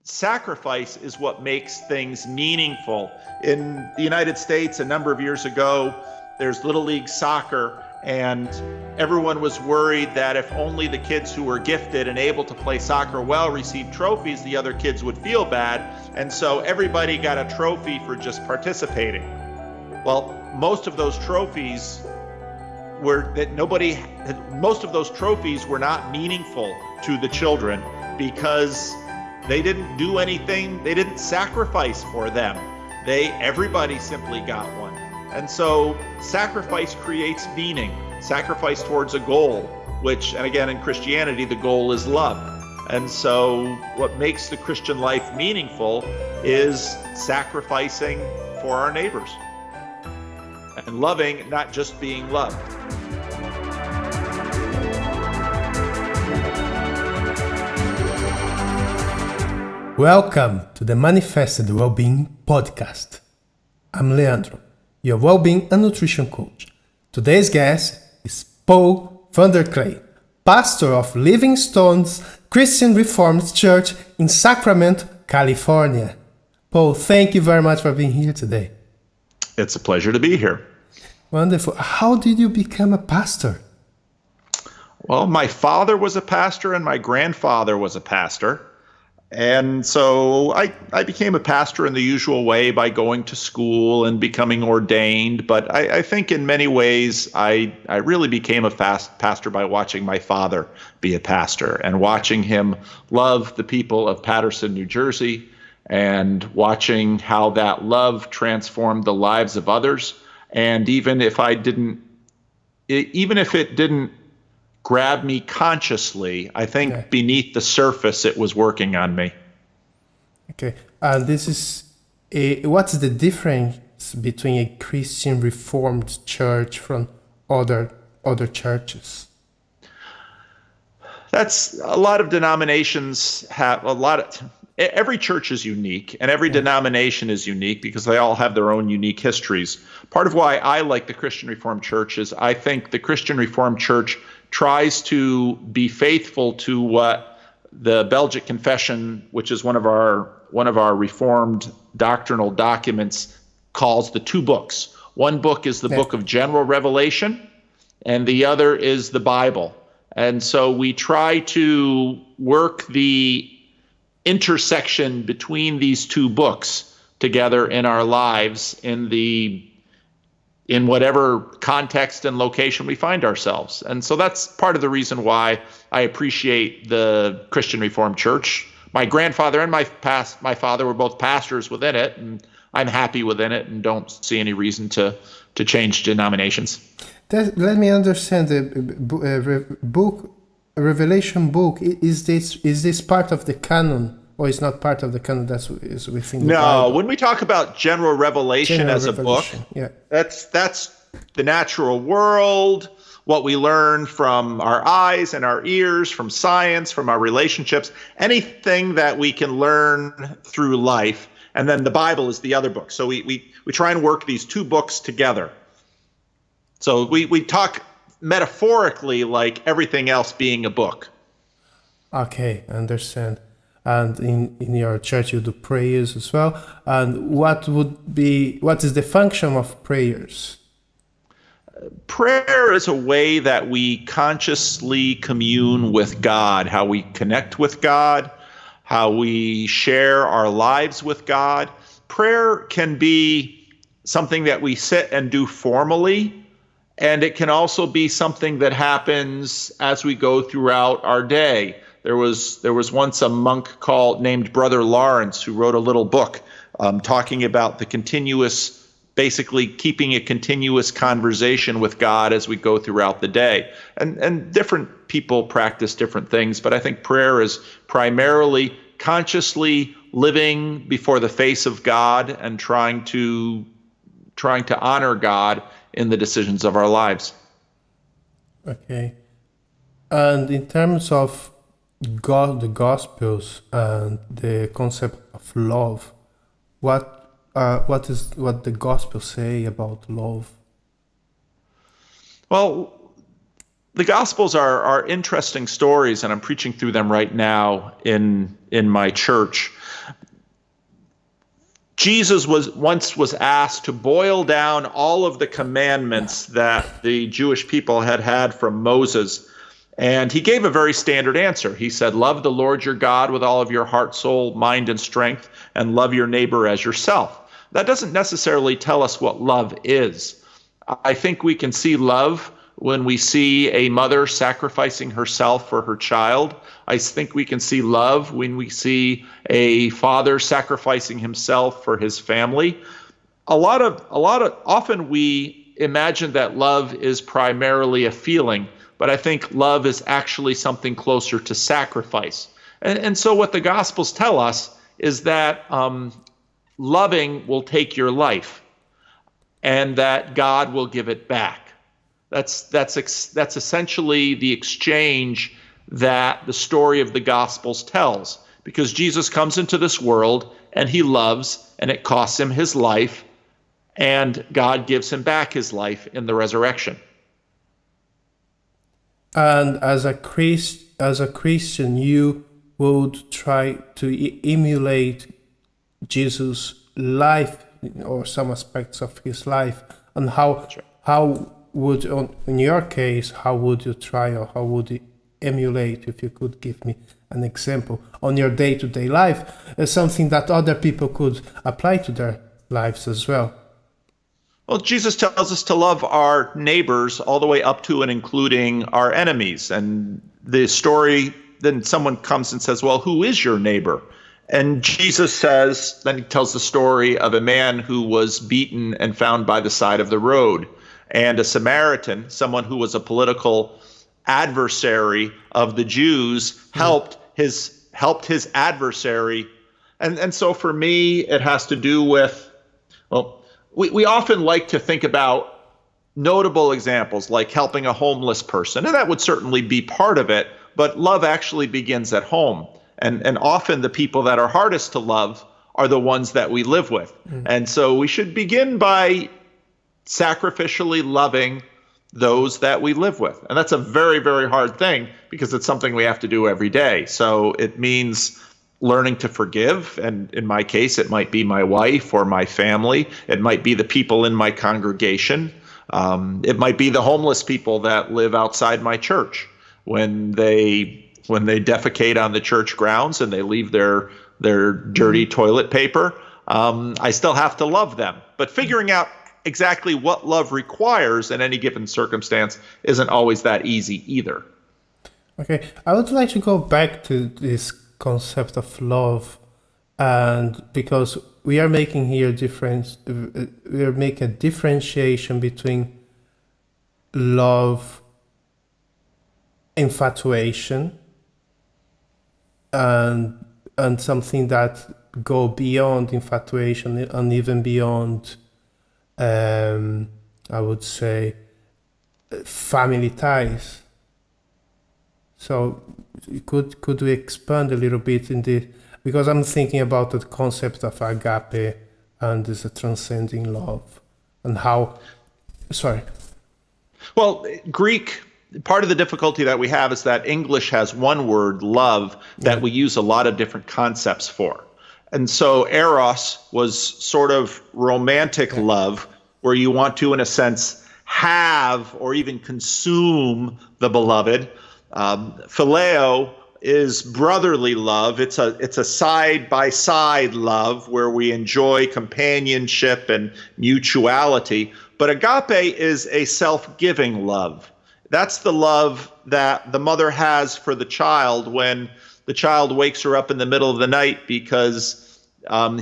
sacrifice is what makes things meaningful. In the United States, a number of years ago, there's Little League Soccer, and everyone was worried that if only the kids who were gifted and able to play soccer well received trophies, the other kids would feel bad. And so everybody got a trophy for just participating. Well, most of those trophies were not meaningful to the children because they didn't do anything, they didn't sacrifice for them. Everybody simply got one. And so sacrifice creates meaning, sacrifice towards a goal, and again, in Christianity, the goal is love. And so what makes the Christian life meaningful is sacrificing for our neighbors and loving, not just being loved. Welcome to the Manifested Wellbeing Podcast. I'm Leandro, your well-being and nutrition coach. Today's guest is Paul van der Klee, pastor of Living Stones Christian Reformed Church in Sacramento, California. Paul, thank you very much for being here today. It's a pleasure to be here. Wonderful. How did you become a pastor? Well, my father was a pastor and my grandfather was a pastor. And so I became a pastor in the usual way by going to school and becoming ordained. But I think in many ways, I really became a pastor by watching my father be a pastor and watching him love the people of Paterson, New Jersey, and watching how that love transformed the lives of others. And even if it didn't grab me consciously, I think beneath the surface it was working on me. Okay, what's the difference between a Christian Reformed church from other churches? That's a lot of denominations have every church is unique and every denomination is unique because they all have their own unique histories. Part of why I like the Christian Reformed Church is I think the Christian Reformed Church tries to be faithful to what the Belgic Confession, which is one of our Reformed doctrinal documents, calls the two books. One book is the book of general revelation, and the other is the Bible. And so we try to work the intersection between these two books together in our lives in whatever context and location we find ourselves. And so that's part of the reason why I appreciate the Christian Reformed Church. My grandfather and my father were both pastors within it, and I'm happy within it and don't see any reason to change denominations. Let me understand the book, Revelation book. Is this part of the canon? Or it's not part of the canon that's within the Bible? No, when we talk about general revelation as a book, that's the natural world, what we learn from our eyes and our ears, from science, from our relationships, anything that we can learn through life. And then the Bible is the other book. So we try and work these two books together. So we talk metaphorically like everything else being a book. Okay, I understand. And in your church you do prayers as well. And what is the function of prayers? Prayer is a way that we consciously commune with God, how we connect with God, how we share our lives with God. Prayer can be something that we sit and do formally, and it can also be something that happens as we go throughout our day. There was once a monk named Brother Lawrence who wrote a little book talking about basically keeping a continuous conversation with God as we go throughout the day. And different people practice different things, but I think prayer is primarily consciously living before the face of God and trying to honor God in the decisions of our lives. Okay. And in terms of God, the Gospels, and the concept of love, what the Gospels say about love? Well, the Gospels are interesting stories, and I'm preaching through them right now in my church. Jesus was asked to boil down all of the commandments that the Jewish people had from Moses. And he gave a very standard answer. He said, love the Lord your God with all of your heart, soul, mind, and strength, and love your neighbor as yourself. That doesn't necessarily tell us what love is. I think we can see love when we see a mother sacrificing herself for her child. I think we can see love when we see a father sacrificing himself for his family. Often we imagine that love is primarily a feeling, but I think love is actually something closer to sacrifice. And so what the Gospels tell us is that loving will take your life, and that God will give it back. That's essentially the exchange that the story of the Gospels tells, because Jesus comes into this world and he loves, and it costs him his life, and God gives him back his life in the resurrection. And as a Christian, you would try to emulate Jesus' life or some aspects of his life, and how would, in your case, how would you try, or how would you emulate, if you could give me an example on your day-to-day life, something that other people could apply to their lives as well? Well, Jesus tells us to love our neighbors all the way up to and including our enemies. And the story, then someone comes and says, well, who is your neighbor? And Jesus says, then he tells the story of a man who was beaten and found by the side of the road, and a Samaritan, someone who was a political adversary of the Jews, helped his adversary. And so for me, it has to do with, well, we often like to think about notable examples like helping a homeless person, and that would certainly be part of it, but love actually begins at home. And often the people that are hardest to love are the ones that we live with. And so we should begin by sacrificially loving those that we live with. And that's a very, very hard thing, because it's something we have to do every day. So it means learning to forgive. And in my case, it might be my wife or my family. It might be the people in my congregation. It might be the homeless people that live outside my church when they defecate on the church grounds and they leave their dirty toilet paper. I still have to love them. But figuring out exactly what love requires in any given circumstance isn't always that easy either. Okay, I would like to go back to this concept of love, and because we are making here we are making a differentiation between love, infatuation, and something that go beyond infatuation and even beyond, I would say, family ties. So could we expand a little bit in the, because I'm thinking about the concept of agape and this transcending love, and how, sorry. Well, Greek, part of the difficulty that we have is that English has one word, love, that we use a lot of different concepts for. And so eros was sort of romantic love, where you want to, in a sense, have or even consume the beloved. Phileo is brotherly love. It's a side-by-side love where we enjoy companionship and mutuality. But agape is a self-giving love. That's the love that the mother has for the child when the child wakes her up in the middle of the night because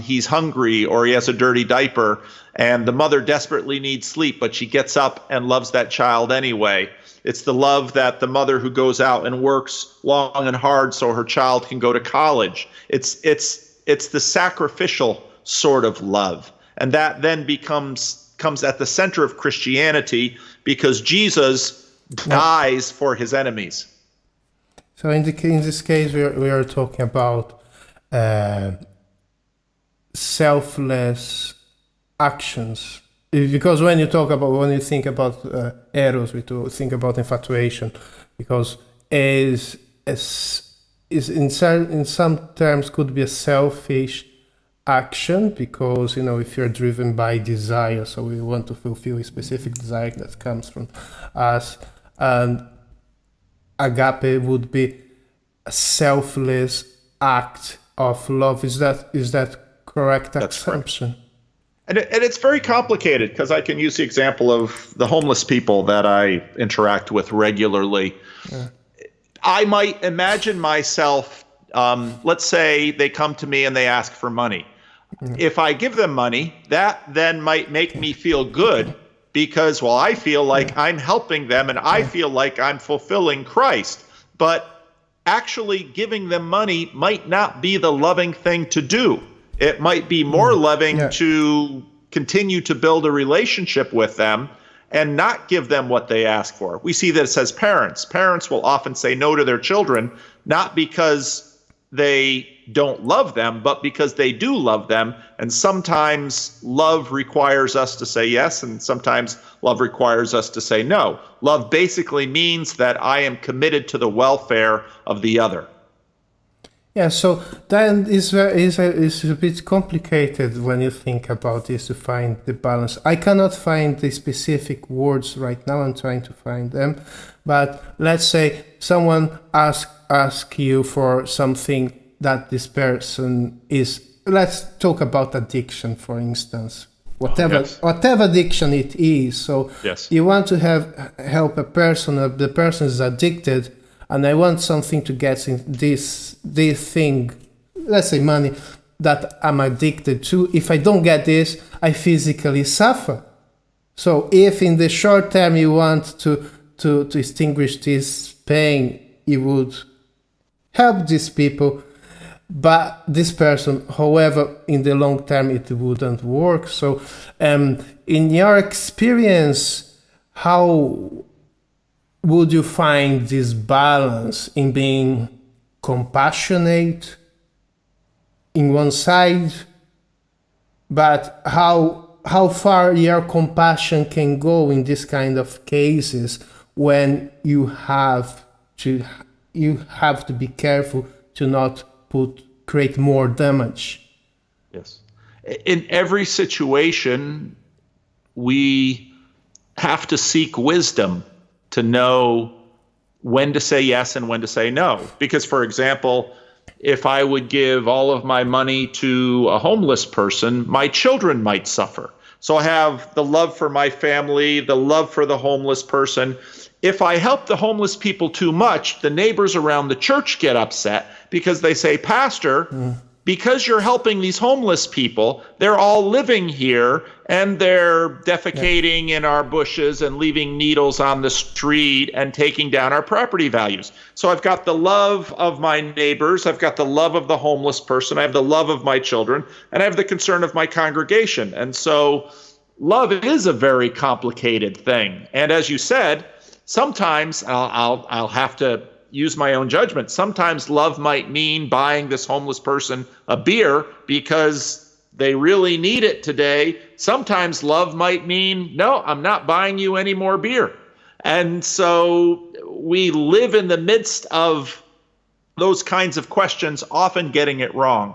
he's hungry or he has a dirty diaper, and the mother desperately needs sleep, but she gets up and loves that child anyway. It's the love that the mother who goes out and works long and hard so her child can go to college. It's the sacrificial sort of love. And that then comes at the center of Christianity, because Jesus dies for his enemies. So in this case, we are talking about selfless actions. Because when you think about eros, we think about infatuation, because is in some terms could be a selfish action, because if you're driven by desire, so we want to fulfill a specific desire that comes from us, and agape would be a selfless act of love. Is that correct assumption? And it's very complicated, because I can use the example of the homeless people that I interact with regularly. Yeah. I might imagine myself, let's say they come to me and they ask for money. Yeah. If I give them money, that then might make me feel good, because, well, I feel like I'm helping them and I feel like I'm fulfilling Christ. But actually giving them money might not be the loving thing to do. It might be more loving to continue to build a relationship with them and not give them what they ask for. We see this as parents. Parents will often say no to their children, not because they don't love them, but because they do love them. And sometimes love requires us to say yes, and sometimes love requires us to say no. Love basically means that I am committed to the welfare of the other. Yeah, so then is a bit complicated when you think about this, to find the balance. I cannot find the specific words right now. I'm trying to find them. But let's say someone ask you for something that this person is. Let's talk about addiction, for instance. Whatever addiction it is. So you want to help a person. The person is addicted, and I want something to get in this thing, let's say money, that I'm addicted to. If I don't get this, I physically suffer. So if in the short term you want to extinguish this pain, you would help these people, but this person, however, in the long term it wouldn't work. So in your experience, how would you find this balance in being compassionate in one side, but how far your compassion can go in this kind of cases when you have to be careful to not create more damage? Yes. In every situation, we have to seek wisdom to know when to say yes and when to say no. Because, for example, if I would give all of my money to a homeless person, my children might suffer. So I have the love for my family, the love for the homeless person. If I help the homeless people too much, the neighbors around the church get upset, because they say, Pastor, because you're helping these homeless people, they're all living here and they're defecating in our bushes and leaving needles on the street and taking down our property values. So I've got the love of my neighbors, I've got the love of the homeless person, I have the love of my children, and I have the concern of my congregation. And so love is a very complicated thing. And as you said, sometimes I'll have to use my own judgment. Sometimes love might mean buying this homeless person a beer because they really need it today. Sometimes love might mean, no, I'm not buying you any more beer. And so we live in the midst of those kinds of questions, often getting it wrong.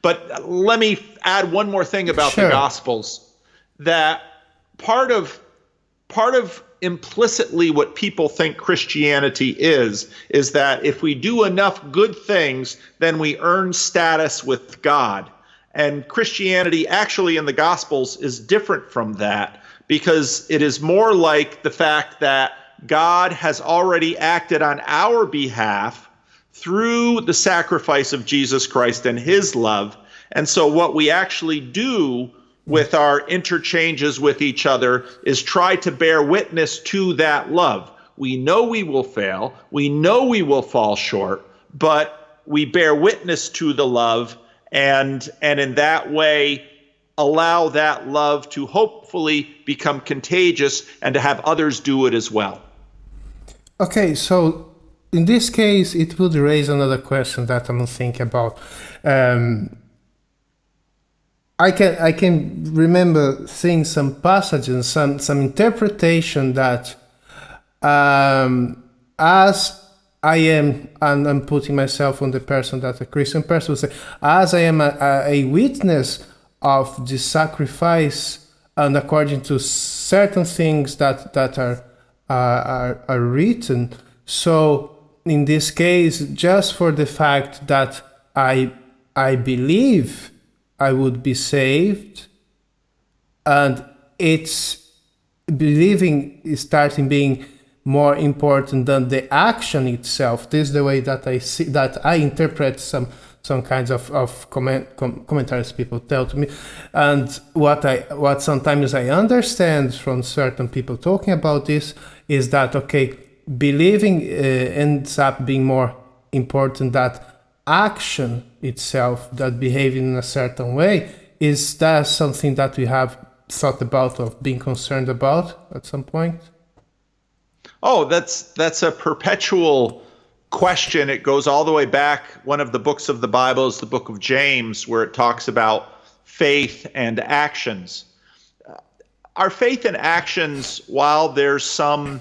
But let me add one more thing about the Gospels, that part of implicitly what people think Christianity is that if we do enough good things, then we earn status with God. And Christianity actually in the Gospels is different from that, because it is more like the fact that God has already acted on our behalf through the sacrifice of Jesus Christ and his love. And so what we actually do with our interchanges with each other is try to bear witness to that love. We know we will fail, we know we will fall short, but we bear witness to the love, and in that way allow that love to hopefully become contagious and to have others do it as well. Okay, so in this case it would raise another question that I'm thinking about. I can remember seeing some passages, some interpretation that as I am, and I'm putting myself on the person that a Christian person would say, as I am a witness of the sacrifice, and according to certain things that are written. So in this case, just for the fact that I believe I would be saved, and it's believing is starting being more important than the action itself. This is the way that I see, that I interpret some kinds of commentaries people tell to me, and what sometimes I understand from certain people talking about this is that believing ends up being more important than action itself, that behaving in a certain way. Is that something that we have thought about, of being concerned about at some point? Oh, that's a perpetual question. It goes all the way back. One of the books of the Bible is the book of James, where it talks about faith and actions. Our faith and actions, while there's some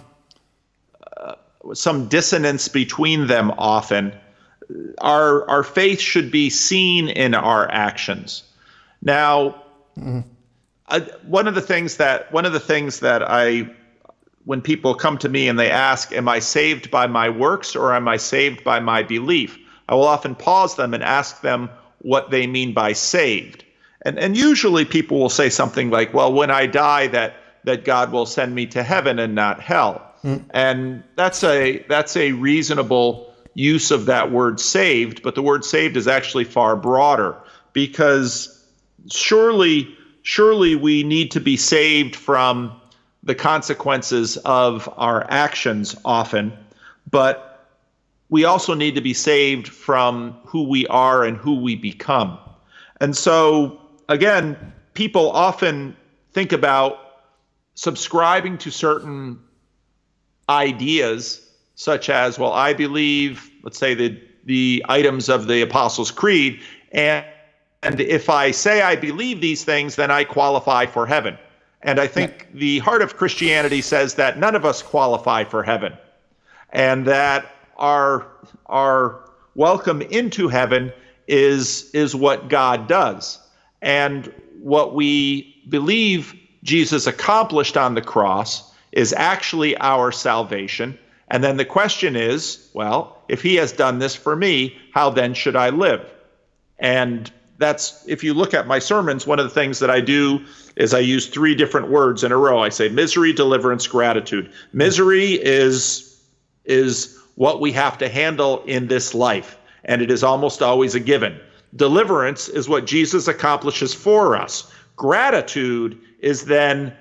dissonance between them often, our faith should be seen in our actions. Now, one of the things that I, when people come to me and they ask, am I saved by my works or am I saved by my belief? I will often pause them and ask them what they mean by saved. And usually people will say something like, well, when I die, that God will send me to heaven and not hell. And that's a reasonable use of that word saved, but the word saved is actually far broader, because surely we need to be saved from the consequences of our actions often, but we also need to be saved from who we are and who we become. And so, again, people often think about subscribing to certain ideas, such as, well, I believe, let's say, the items of the Apostles' Creed, and if I say I believe these things, then I qualify for heaven. And I think the heart of Christianity says that none of us qualify for heaven, and that our welcome into heaven is what God does. And what we believe Jesus accomplished on the cross is actually our salvation. And then the question is, well, if he has done this for me, how then should I live? And that's, if you look at my sermons, one of the things that I do is I use 3 different words in a row. I say misery, deliverance, gratitude. Misery is what we have to handle in this life, and it is almost always a given. Deliverance is what Jesus accomplishes for us. Gratitude is then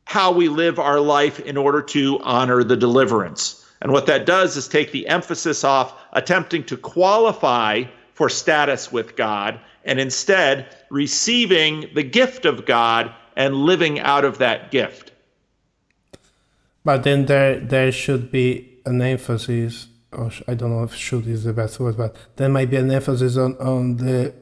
how we live our life in order to honor the deliverance. And what that does is take the emphasis off attempting to qualify for status with God, and instead receiving the gift of God and living out of that gift. But then there should be an emphasis, or I don't know if should is the best word, but there might be an emphasis on the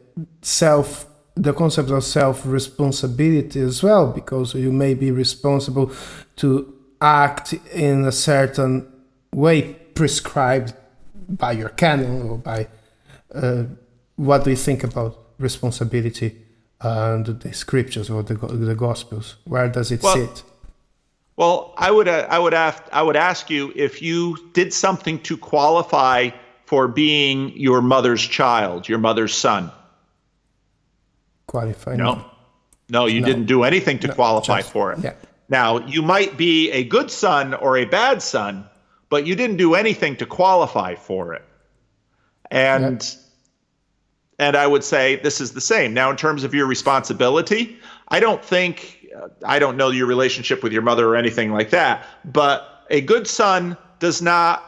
concept of self-responsibility as well, because you may be responsible to act in a certain way prescribed by your canon or by what do you think about responsibility and the scriptures or the Gospels? Where does it sit? Well, I would ask you if you did something to qualify for being your mother's child, your mother's son. Qualify? No, you didn't do anything to qualify for it. Yeah. Now, you might be a good son or a bad son, but you didn't do anything to qualify for it. And I would say this is the same. Now, in terms of your responsibility, I don't know your relationship with your mother or anything like that, but a good son does not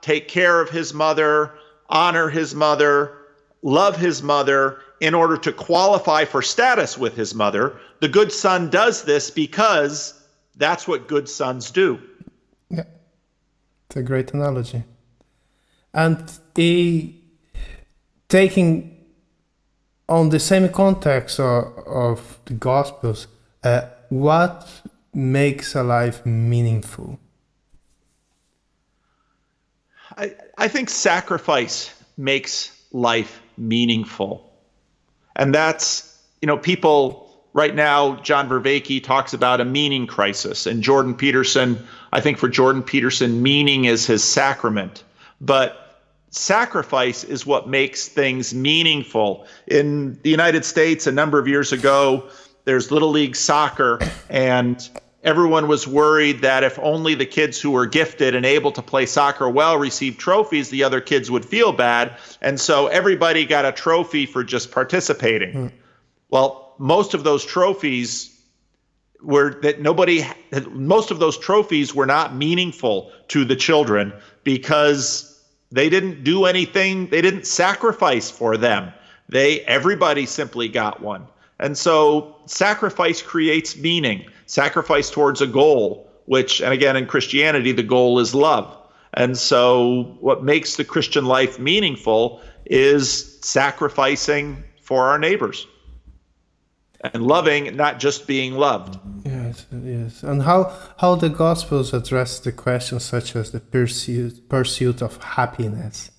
take care of his mother, honor his mother, love his mother in order to qualify for status with his mother. The good son does this because that's what good sons do. Yeah, it's a great analogy. And taking on the same context of the Gospels, what makes a life meaningful? I think sacrifice makes life meaningful. And that's, people right now, John Vervaeke talks about a meaning crisis. And Jordan Peterson, I think for Jordan Peterson, meaning is his sacrament. But sacrifice is what makes things meaningful. In the United States, a number of years ago, there's Little League Soccer, and everyone was worried that if only the kids who were gifted and able to play soccer well received trophies, the other kids would feel bad. And so everybody got a trophy for just participating. Well, most of those trophies were not meaningful to the children because they didn't do anything. They didn't sacrifice for them. Everybody simply got one. And so sacrifice creates meaning, sacrifice towards a goal, and again, in Christianity, the goal is love. And so what makes the Christian life meaningful is sacrificing for our neighbors and loving, not just being loved. Yes, yes. And how the Gospels address the questions such as the pursuit of happiness?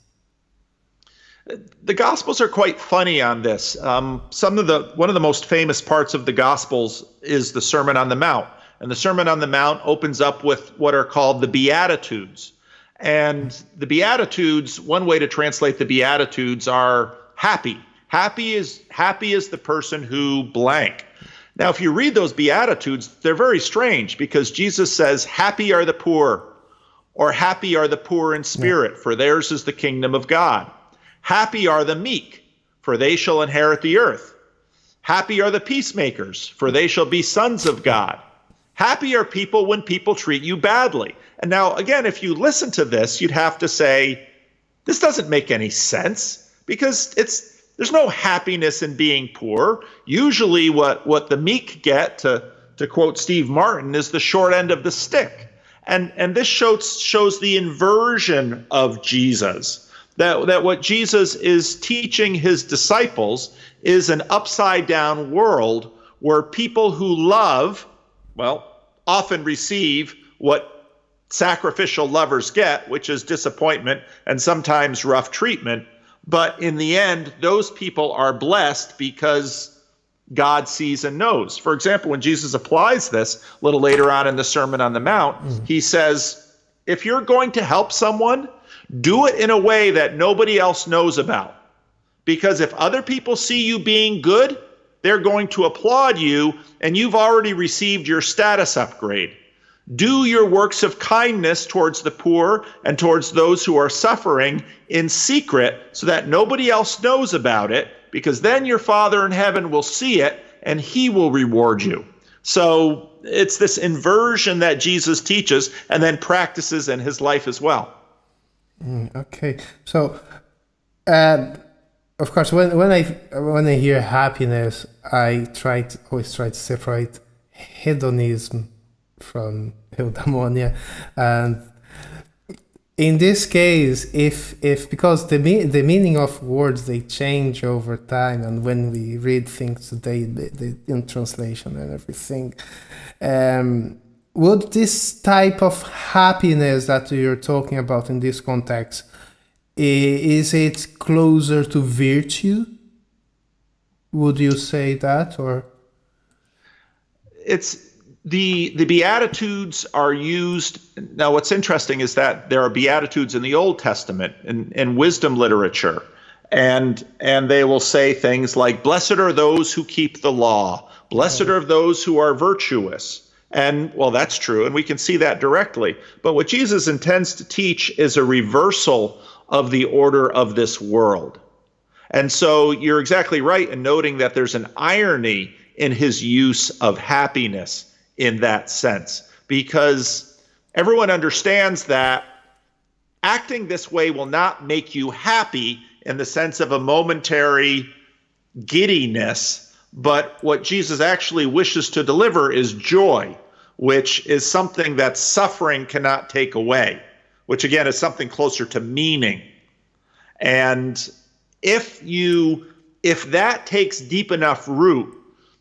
The Gospels are quite funny on this. One of the most famous parts of the Gospels is the Sermon on the Mount. And the Sermon on the Mount opens up with what are called the Beatitudes. And the Beatitudes, one way to translate the Beatitudes are happy. Happy is the person who blank. Now, if you read those Beatitudes, they're very strange because Jesus says, happy are the poor, or happy are the poor in spirit, for theirs is the kingdom of God. Happy are the meek, for they shall inherit the earth. Happy are the peacemakers, for they shall be sons of God. Happy are people when people treat you badly. And now, again, if you listen to this, you'd have to say, this doesn't make any sense because there's no happiness in being poor. Usually what the meek get, to quote Steve Martin, is the short end of the stick. And this shows the inversion of Jesus. That what Jesus is teaching his disciples is an upside down world where people who love, often receive what sacrificial lovers get, which is disappointment and sometimes rough treatment. But in the end, those people are blessed because God sees and knows. For example, when Jesus applies this a little later on in the Sermon on the Mount, he says, if you're going to help someone, do it in a way that nobody else knows about. Because if other people see you being good, they're going to applaud you, and you've already received your status upgrade. Do your works of kindness towards the poor and towards those who are suffering in secret so that nobody else knows about it, because then your Father in heaven will see it and he will reward you. So it's this inversion that Jesus teaches and then practices in his life as well. Okay, so of course, when I hear happiness, I always try to separate hedonism from eudaimonia, and in this case, if because the meaning of words, they change over time, and when we read things today, in translation and everything. Would this type of happiness that you're talking about in this context, is it closer to virtue? Would you say that, or? It's the Beatitudes are used. Now, what's interesting is that there are Beatitudes in the Old Testament in wisdom literature, and they will say things like, "Blessed are those who keep the law. Blessed are those who are virtuous." And, well, that's true, and we can see that directly. But what Jesus intends to teach is a reversal of the order of this world. And so you're exactly right in noting that there's an irony in his use of happiness in that sense, because everyone understands that acting this way will not make you happy in the sense of a momentary giddiness, but what Jesus actually wishes to deliver is joy, which is something that suffering cannot take away, which again is something closer to meaning. And if that takes deep enough root,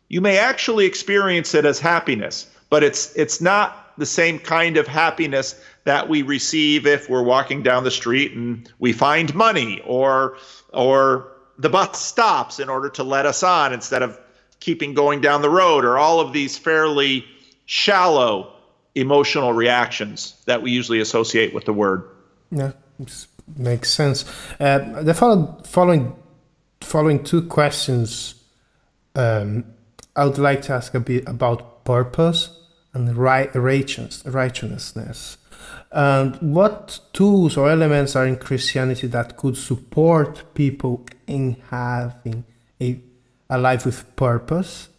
you may actually experience it as happiness. but it's not the same kind of happiness that we receive if we're walking down the street and we find money, or the bus stops in order to let us on instead of keeping going down the road, or all of these fairly shallow emotional reactions that we usually associate with the word. Yeah, makes sense. The following two questions, I would like to ask a bit about purpose and righteousness. And what tools or elements are in Christianity that could support people in having a life with purpose?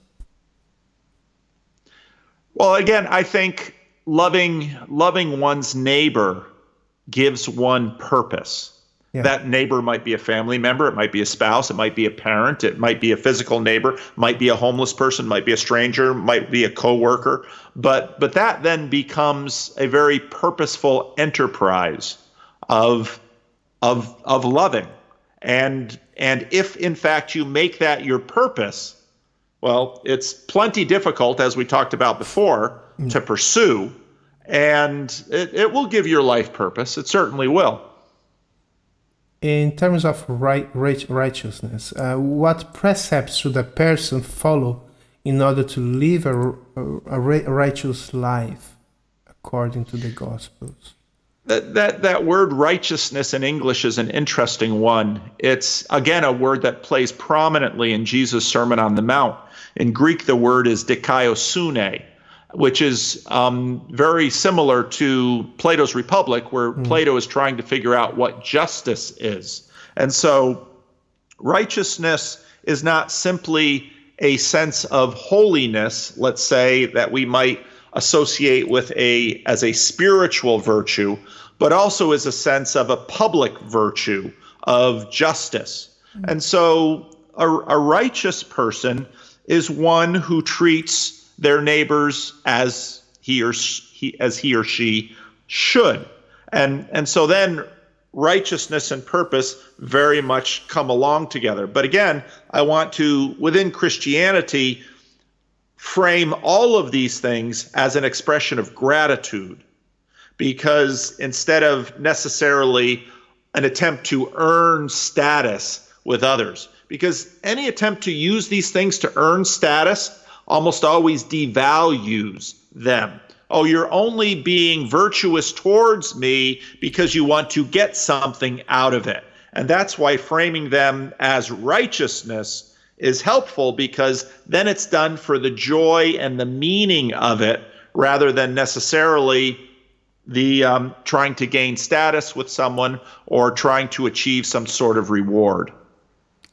Well, again, I think loving one's neighbor gives one purpose. Yeah. That neighbor might be a family member, it might be a spouse, it might be a parent, it might be a physical neighbor, might be a homeless person, might be a stranger, might be a coworker. But that then becomes a very purposeful enterprise of loving. And if in fact you make that your purpose, well, it's plenty difficult, as we talked about before, to pursue, and it will give your life purpose. It certainly will. In terms of righteousness, what precepts should a person follow in order to live a righteous life according to the Gospels? That word righteousness in English is an interesting one. It's, again, a word that plays prominently in Jesus' Sermon on the Mount. In Greek, the word is dikaiosune, which is very similar to Plato's Republic, where Plato is trying to figure out what justice is. And so righteousness is not simply a sense of holiness, let's say, that we might associate with as a spiritual virtue, but also as a sense of a public virtue of justice. And so a righteous person is one who treats their neighbors as he or she should. And so then righteousness and purpose very much come along together. But again, I want to, within Christianity, frame all of these things as an expression of gratitude, because instead of necessarily an attempt to earn status with others, because any attempt to use these things to earn status almost always devalues them. Oh, you're only being virtuous towards me because you want to get something out of it. And that's why framing them as righteousness is helpful, because then it's done for the joy and the meaning of it, rather than necessarily the trying to gain status with someone or trying to achieve some sort of reward.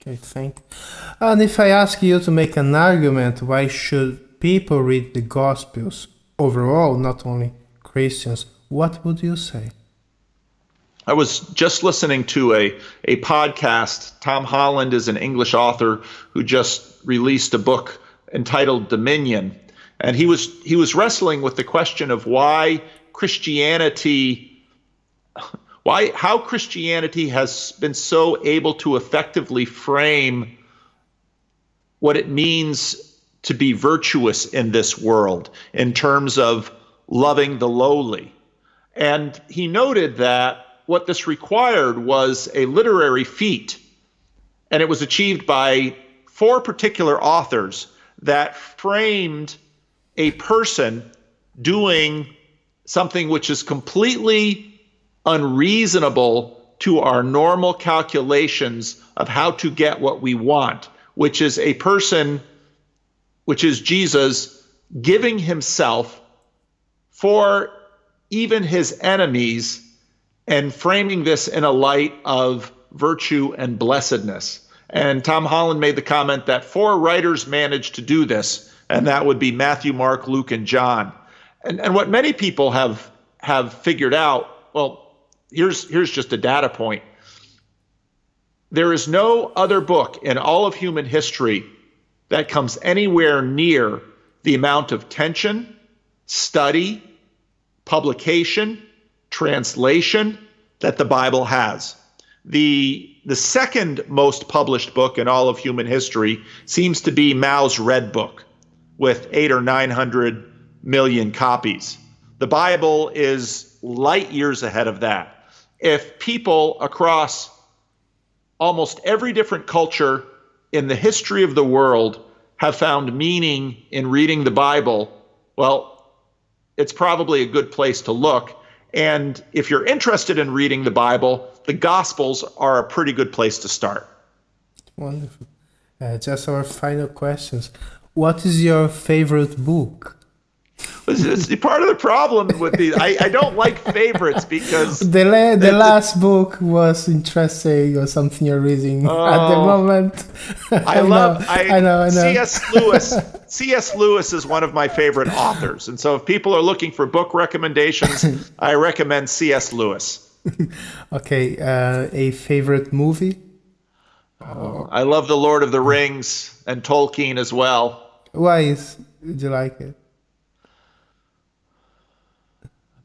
Okay, thank you. And if I ask you to make an argument, why should people read the Gospels overall, not only Christians, what would you say? I was just listening to a podcast. Tom Holland is an English author who just released a book entitled Dominion. And he was wrestling with the question of how Christianity has been so able to effectively frame what it means to be virtuous in this world in terms of loving the lowly. And he noted that what this required was a literary feat, and it was achieved by 4 particular authors that framed a person doing something which is completely unreasonable to our normal calculations of how to get what we want, which is a person, which is Jesus, giving himself for even his enemies and framing this in a light of virtue and blessedness. And Tom Holland made the comment that 4 writers managed to do this, and that would be Matthew, Mark, Luke, and John. And what many people have figured out, well, here's just a data point. There is no other book in all of human history that comes anywhere near the amount of tension, study, publication, translation that the Bible has. The second most published book in all of human history seems to be Mao's Red Book, with 800 or 900 million copies. The Bible is light years ahead of that. If people across almost every different culture in the history of the world have found meaning in reading the Bible, well, it's probably a good place to look. And if you're interested in reading the Bible, the Gospels are a pretty good place to start. Wonderful. Just our final questions. What is your favorite book? It's part of the problem with these. I don't like favorites because The last book was interesting or something you're reading at the moment. I know. C.S. Lewis. C.S. Lewis is one of my favorite authors. And so if people are looking for book recommendations, I recommend C.S. Lewis. Okay, a favorite movie? I love The Lord of the Rings and Tolkien as well. Why did you like it?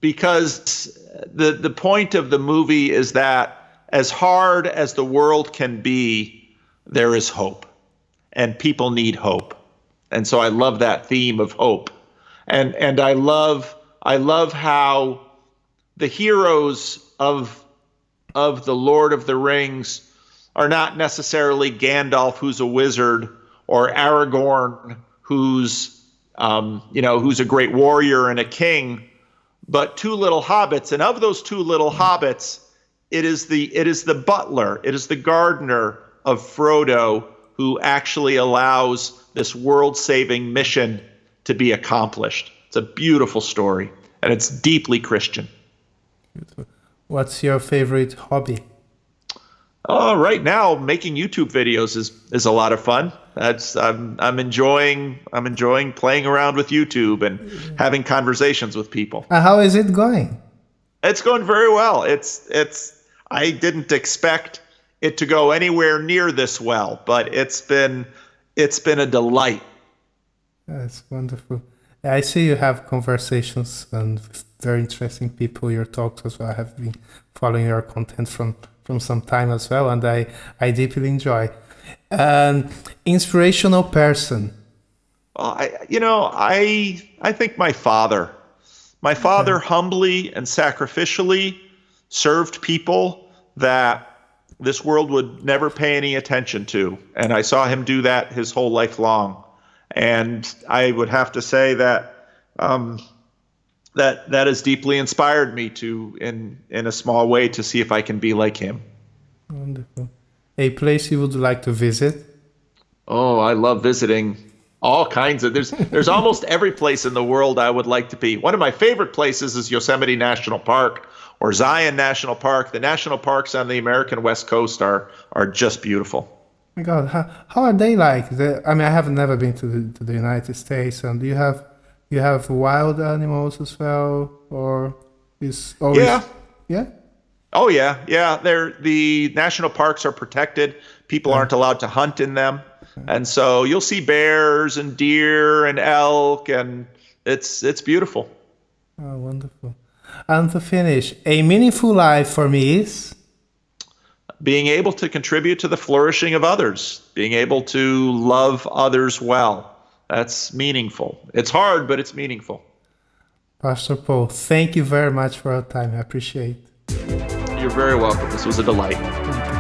Because the point of the movie is that as hard as the world can be, there is hope, and people need hope. And so I love that theme of hope. And I love how the heroes of the Lord of the Rings are not necessarily Gandalf, who's a wizard, or Aragorn, who's a great warrior and a king, but two little hobbits. And of those two little hobbits, it is the butler, it is the gardener of Frodo who actually allows this world-saving mission to be accomplished. It's a beautiful story, and it's deeply Christian. What's your favorite hobby? Right now, making YouTube videos is a lot of fun. I'm enjoying playing around with YouTube and having conversations with people. How is it going? It's going very well. I didn't expect it to go anywhere near this well, but it's been a delight. That's wonderful. I see you have conversations and very interesting people, your talks as well. I have been following your content from some time as well, and I deeply enjoy. Inspirational person. Well, I think my father. My father humbly and sacrificially served people that this world would never pay any attention to, and I saw him do that his whole life long. And I would have to say that that has deeply inspired me to, in a small way, to see if I can be like him. Wonderful. A place you would like to visit? Oh, I love visiting all kinds of. There's almost every place in the world I would like to be. One of my favorite places is Yosemite National Park or Zion National Park. The national parks on the American West Coast are just beautiful. Oh my God, how are they like? I have never been to the United States, and do you have wild animals as well, or is always yeah? Oh yeah. The national parks are protected. People aren't allowed to hunt in them, and so you'll see bears and deer and elk, and it's beautiful. Oh, wonderful. And to finish, a meaningful life for me is being able to contribute to the flourishing of others, being able to love others well. That's meaningful. It's hard, but it's meaningful. Pastor Paul, thank you very much for your time. I appreciate it. You're very welcome. This was a delight. Thank you.